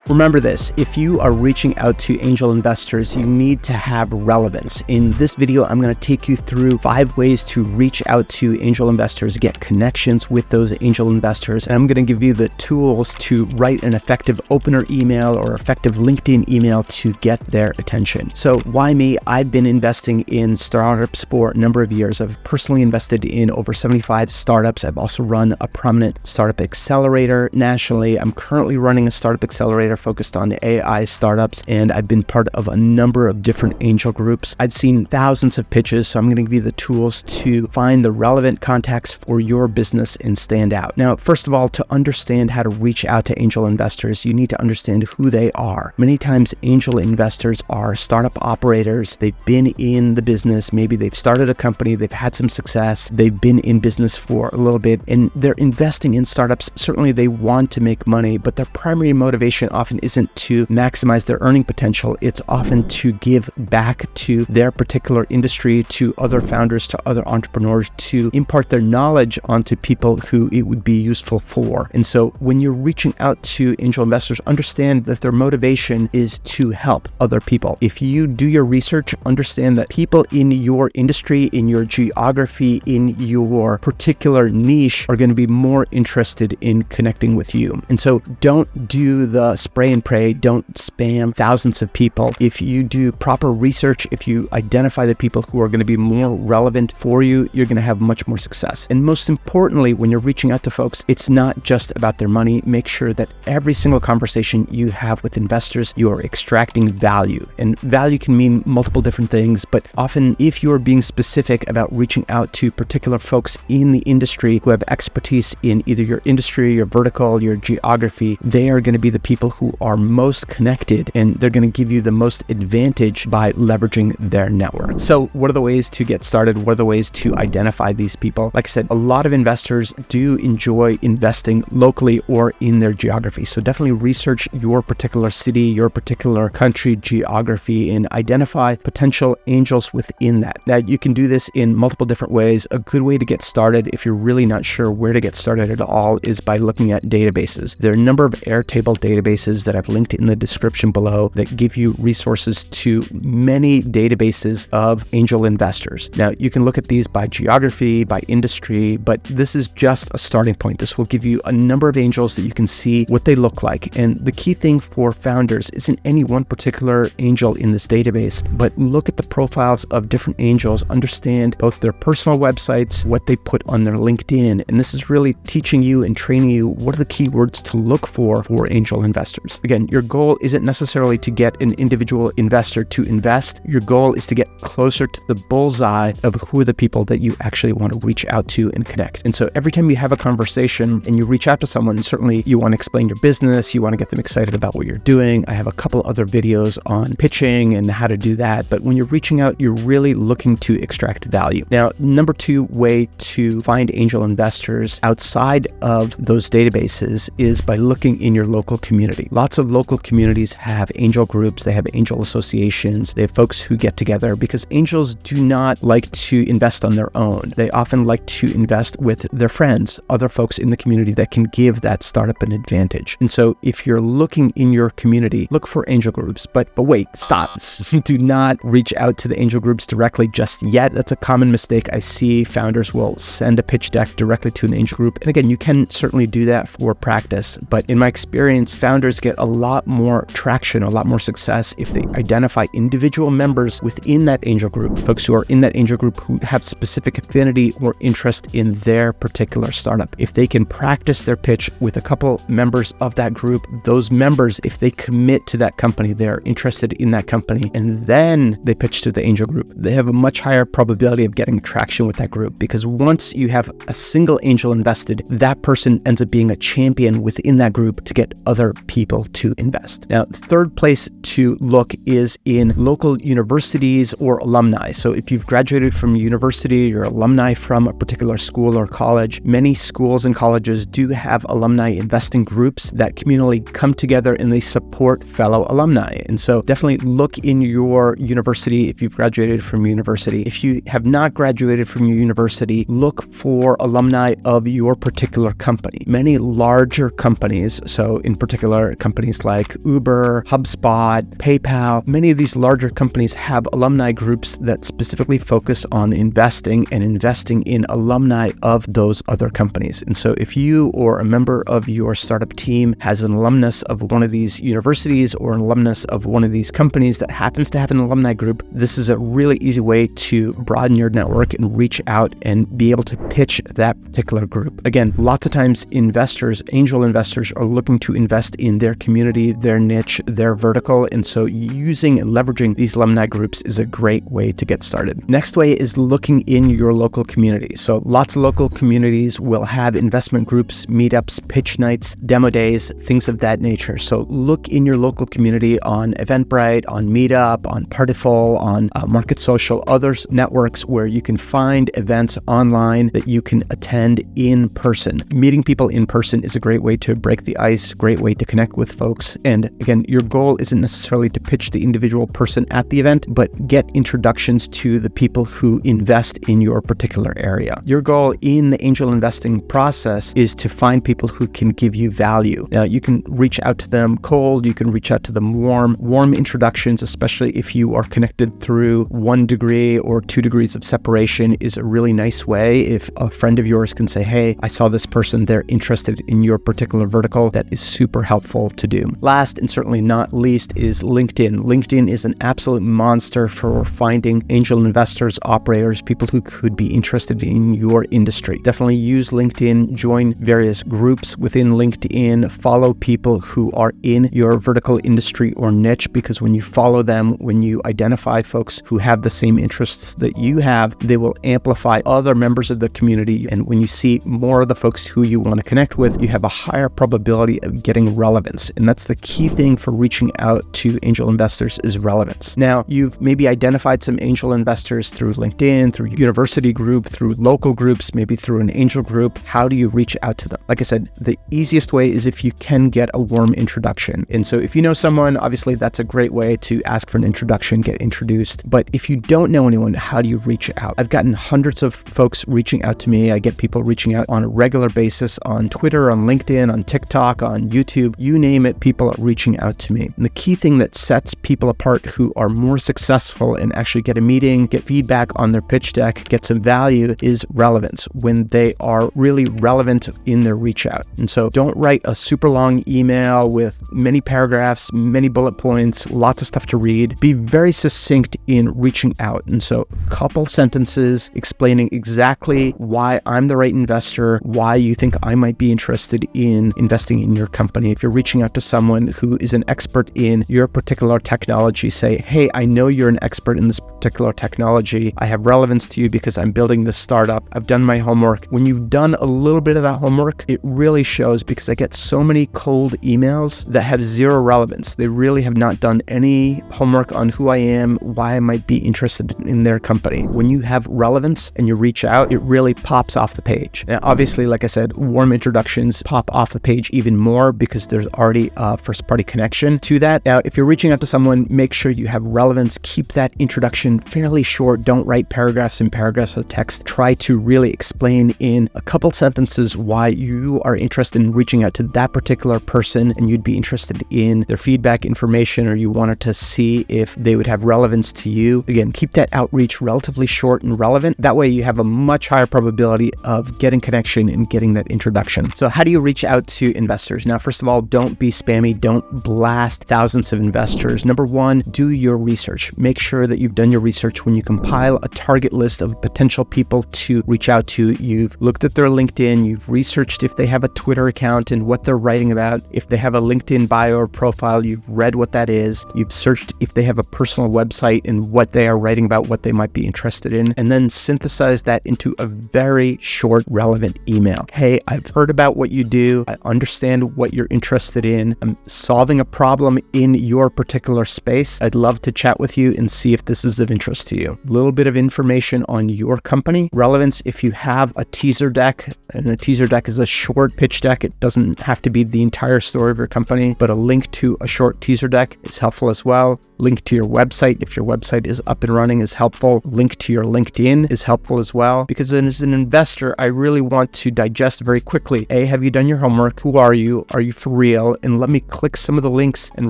Remember this, if you are reaching out to angel investors, you need to have relevance. In this video, I'm going to take you through 5 ways to reach out to angel investors, get connections with those angel investors. And I'm going to give you the tools to write an effective opener email or effective LinkedIn email to get their attention. So why me? I've been investing in startups for a number of years. I've personally invested in over 75 startups. I've also run a prominent startup accelerator nationally. I'm currently running a startup accelerator focused on AI startups, and I've been part of a number of different angel groups. I've seen thousands of pitches, so I'm going to give you the tools to find the relevant contacts for your business and stand out. Now, first of all, to understand how to reach out to angel investors, you need to understand who they are. Many times, angel investors are startup operators. They've been in the business. Maybe they've started a company, they've had some success, they've been in business for a little bit, and they're investing in startups. Certainly, they want to make money, but their primary motivation often isn't to maximize their earning potential. It's often to give back to their particular industry, to other founders, to other entrepreneurs, to impart their knowledge onto people who it would be useful for. And so when you're reaching out to angel investors, understand that their motivation is to help other people. If you do your research, understand that people in your industry, in your geography, in your particular niche are going to be more interested in connecting with you. And so don't do the spray and pray, don't spam thousands of people. If you do proper research, if you identify the people who are going to be more relevant for you, you're going to have much more success. And most importantly, when you're reaching out to folks, it's not just about their money. Make sure that every single conversation you have with investors, you are extracting value. And value can mean multiple different things, but often if you're being specific about reaching out to particular folks in the industry who have expertise in either your industry, your vertical, your geography, they are going to be the people who are most connected, and they're going to give you the most advantage by leveraging their network. So what are the ways to get started? What are the ways to identify these people? Like I said, a lot of investors do enjoy investing locally or in their geography. So definitely research your particular city, your particular country, geography, and identify potential angels within that. Now, you can do this in multiple different ways. A good way to get started, if you're really not sure where to get started at all, is by looking at databases. There are a number of Airtable databases that I've linked in the description below that give you resources to many databases of angel investors. Now, you can look at these by geography, by industry, but this is just a starting point. This will give you a number of angels that you can see what they look like. And the key thing for founders isn't any one particular angel in this database, but look at the profiles of different angels, understand both their personal websites, what they put on their LinkedIn. And this is really teaching you and training you what are the keywords to look for angel investors. Again, your goal isn't necessarily to get an individual investor to invest. Your goal is to get closer to the bullseye of who are the people that you actually want to reach out to and connect. And so every time you have a conversation and you reach out to someone, certainly you want to explain your business, you want to get them excited about what you're doing. I have a couple other videos on pitching and how to do that. But when you're reaching out, you're really looking to extract value. Now, number 2 way to find angel investors outside of those databases is by looking in your local community. Lots of local communities have angel groups, they have angel associations, they have folks who get together because angels do not like to invest on their own. They often like to invest with their friends, other folks in the community that can give that startup an advantage. And so if you're looking in your community, look for angel groups, but wait, stop. Do not reach out to the angel groups directly just yet. That's a common mistake. I see founders will send a pitch deck directly to an angel group. And again, you can certainly do that for practice, but in my experience, founders get a lot more traction, a lot more success if they identify individual members within that angel group, folks who are in that angel group who have specific affinity or interest in their particular startup. If they can practice their pitch with a couple members of that group, those members, if they commit to that company, they're interested in that company, and then they pitch to the angel group, they have a much higher probability of getting traction with that group, because once you have a single angel invested, that person ends up being a champion within that group to get other people to invest. Now, third place to look is in local universities or alumni. So if you've graduated from university, you're alumni from a particular school or college, many schools and colleges do have alumni investing groups that communally come together and they support fellow alumni. And so definitely look in your university if you've graduated from university. If you have not graduated from your university, look for alumni of your particular company. Many larger companies, so in particular companies like Uber, HubSpot, PayPal. Many of these larger companies have alumni groups that specifically focus on investing in alumni of those other companies. And so if you or a member of your startup team has an alumnus of one of these universities or an alumnus of one of these companies that happens to have an alumni group, this is a really easy way to broaden your network and reach out and be able to pitch that particular group. Again, lots of times angel investors are looking to invest in their community, their niche, their vertical. And so using and leveraging these alumni groups is a great way to get started. Next way is looking in your local community. So lots of local communities will have investment groups, meetups, pitch nights, demo days, things of that nature. So look in your local community on Eventbrite, on Meetup, on Partiful, on Market Social, other networks where you can find events online that you can attend in person. Meeting people in person is a great way to break the ice, great way to connect with folks. And again, your goal isn't necessarily to pitch the individual person at the event, but get introductions to the people who invest in your particular area. Your goal in the angel investing process is to find people who can give you value. Now, you can reach out to them cold, you can reach out to them warm introductions, especially if you are connected through 1 degree or 2 degrees of separation, is a really nice way. If a friend of yours can say, hey, I saw this person, they're interested in your particular vertical, that is super helpful to do. Last and certainly not least is LinkedIn. LinkedIn is an absolute monster for finding angel investors, operators, people who could be interested in your industry. Definitely use LinkedIn, join various groups within LinkedIn, follow people who are in your vertical industry or niche, because when you follow them, when you identify folks who have the same interests that you have, they will amplify other members of the community. And when you see more of the folks who you want to connect with, you have a higher probability of getting relevance. And that's the key thing for reaching out to angel investors, is relevance. Now, you've maybe identified some angel investors through LinkedIn, through university group, through local groups, maybe through an angel group. How do you reach out to them? Like I said, the easiest way is if you can get a warm introduction. And so if you know someone, obviously that's a great way to ask for an introduction, get introduced. But if you don't know anyone, how do you reach out? I've gotten hundreds of folks reaching out to me. I get people reaching out on a regular basis on Twitter, on LinkedIn, on TikTok, on YouTube, you name it, people are reaching out to me. And the key thing that sets people apart who are more successful and actually get a meeting, get feedback on their pitch deck, get some value, is relevance, when they are really relevant in their reach out. And so don't write a super long email with many paragraphs, many bullet points, lots of stuff to read. Be very succinct in reaching out. And so a couple sentences explaining exactly why I'm the right investor, why you think I might be interested in investing in your company. If you're reaching out to someone who is an expert in your particular technology, say, hey, I know you're an expert in this particular technology. I have relevance to you because I'm building this startup. I've done my homework. When you've done a little bit of that homework, it really shows, because I get so many cold emails that have zero relevance. They really have not done any homework on who I am, why I might be interested in their company. When you have relevance and you reach out, it really pops off the page. Now, obviously, like I said, warm introductions pop off the page even more because there's already a first-party connection to that. Now, if you're reaching out to someone, make sure you have relevance. Keep that introduction fairly short. Don't write paragraphs and paragraphs of text. Try to really explain in a couple sentences why you are interested in reaching out to that particular person and you'd be interested in their feedback, information, or you wanted to see if they would have relevance to you. Again, keep that outreach relatively short and relevant. That way you have a much higher probability of getting connection and getting that introduction. So how do you reach out to investors? Now, first of all, don't be spammy. Don't blast thousands of investors. Number one, do your research. Make sure that you've done your research. When you compile a target list of potential people to reach out to, you've looked at their LinkedIn, you've researched if they have a Twitter account and what they're writing about. If they have a LinkedIn bio or profile, you've read what that is. You've searched if they have a personal website and what they are writing about, what they might be interested in, and then synthesize that into a very short, relevant email. Hey, I've heard about what you do. I understand what you're interested in. I'm solving a problem in your particular space. I'd love to chat with you and see if this is of interest to you. A little bit of information on your company. Relevance, if you have a teaser deck, and a teaser deck is a short pitch deck. It doesn't have to be the entire story of your company, but a link to a short teaser deck is helpful as well. Link to your website, if your website is up and running, is helpful. Link to your LinkedIn is helpful as well, because as an investor, I really want to digest very quickly. A, have you done your homework? Who are you? Are you for real? URL and let me click some of the links and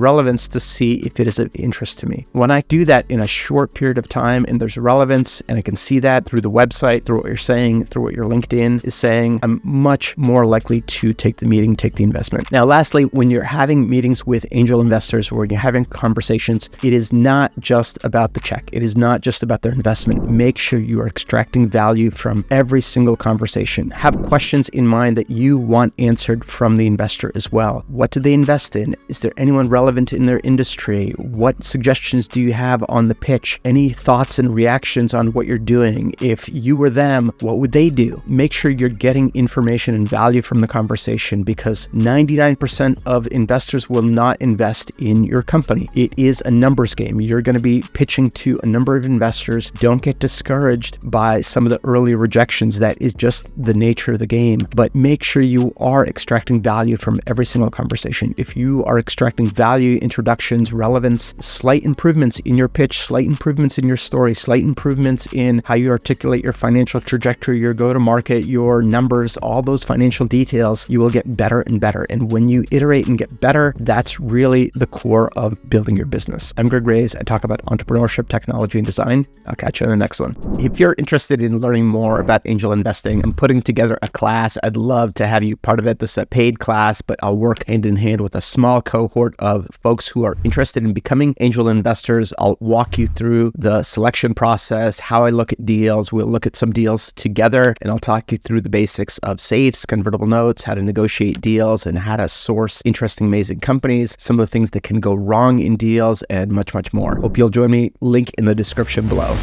relevance to see if it is of interest to me. When I do that in a short period of time and there's relevance and I can see that through the website, through what you're saying, through what your LinkedIn is saying, I'm much more likely to take the meeting, take the investment. Now, lastly, when you're having meetings with angel investors, where you're having conversations, it is not just about the check. It is not just about their investment. Make sure you are extracting value from every single conversation. Have questions in mind that you want answered from the investor as well. What do they invest in? Is there anyone relevant in their industry? What suggestions do you have on the pitch? Any thoughts and reactions on what you're doing? If you were them, what would they do? Make sure you're getting information and value from the conversation, because 99% of investors will not invest in your company. It is a numbers game. You're going to be pitching to a number of investors. Don't get discouraged by some of the early rejections. That is just the nature of the game. But make sure you are extracting value from every single conversation. If you are extracting value, introductions, relevance, slight improvements in your pitch, slight improvements in your story, slight improvements in how you articulate your financial trajectory, your go-to-market, your numbers, all those financial details, you will get better and better. And when you iterate and get better, that's really the core of building your business. I'm Greg Raiz. I talk about entrepreneurship, technology, and design. I'll catch you in the next one. If you're interested in learning more about angel investing, I'm putting together a class. I'd love to have you part of it. This is a paid class, but I'll work hand in hand with a small cohort of folks who are interested in becoming angel investors. I'll walk you through the selection process, how I look at deals. We'll look at some deals together, and I'll talk you through the basics of safes, convertible notes, how to negotiate deals, and how to source interesting, amazing companies, some of the things that can go wrong in deals, and much, much more. Hope you'll join me. Link in the description below.